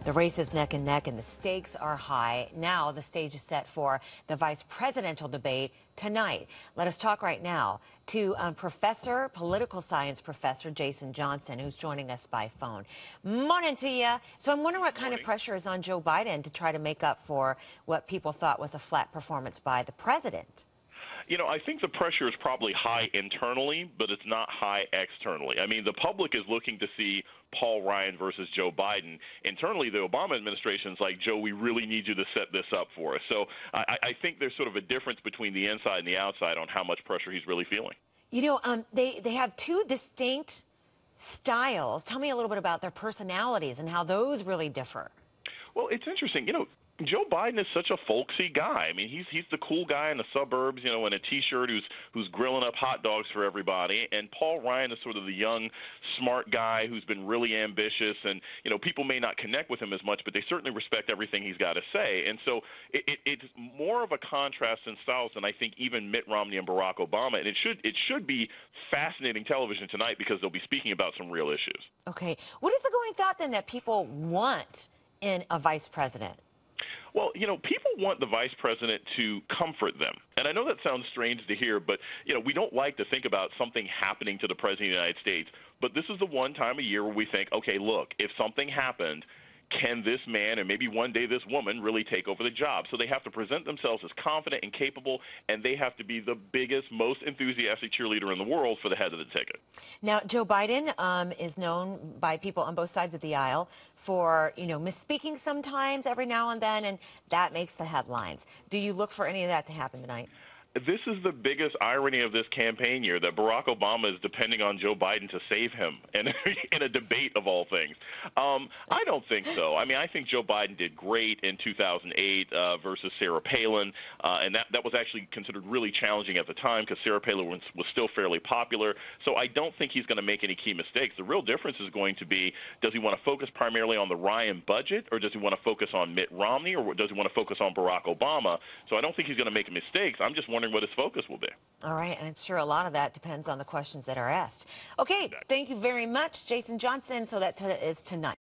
The race is neck and neck, and the stakes are high. Now the stage is set for the vice presidential debate tonight. Let us talk right now to political science professor Jason Johnson, who's joining us by phone. Morning to you. So I'm wondering what kind of pressure is on Joe Biden to try to make up for what people thought was a flat performance by the president. You know, I think the pressure is probably high internally, but it's not high externally. I mean, the public is looking to see Paul Ryan versus Joe Biden. Internally, the Obama administration's like, Joe, we really need you to set this up for us. So I think there's sort of a difference between the inside and the outside on how much pressure he's really feeling. You know, they have two distinct styles. Tell me a little bit about their personalities and how those really differ. Well, it's interesting. You know, Joe Biden is such a folksy guy. I mean, he's the cool guy in the suburbs, you know, in a T-shirt who's grilling up hot dogs for everybody. And Paul Ryan is sort of the young, smart guy who's been really ambitious. And, you know, people may not connect with him as much, but they certainly respect everything he's got to say. And so it's more of a contrast in styles than I think even Mitt Romney and Barack Obama. And it should be fascinating television tonight because they'll be speaking about some real issues. Okay. What is the going thought then that people want in a vice president? Well, you know, people want the vice president to comfort them. And I know that sounds strange to hear, but, you know, we don't like to think about something happening to the president of the United States. But this is the one time a year where we think, okay, look, if something happened, can this man and maybe one day this woman really take over the job? So they have to present themselves as confident and capable, and they have to be the biggest, most enthusiastic cheerleader in the world for the head of the ticket. Now, Joe Biden is known by people on both sides of the aisle for, you know, misspeaking sometimes every now and then, and that makes the headlines. Do you look for any of that to happen tonight? This is the biggest irony of this campaign year, that Barack Obama is depending on Joe Biden to save him in a debate of all things. I don't think so. I mean, I think Joe Biden did great in 2008 versus Sarah Palin, and that was actually considered really challenging at the time because Sarah Palin was still fairly popular. So I don't think he's going to make any key mistakes. The real difference is going to be, does he want to focus primarily on the Ryan budget, or does he want to focus on Mitt Romney, or does he want to focus on Barack Obama? So I don't think he's going to make mistakes. I'm just wondering what his focus will be. All right, and I'm sure a lot of that depends on the questions that are asked. Okay, thank you very much, Jason Johnson. So that is tonight.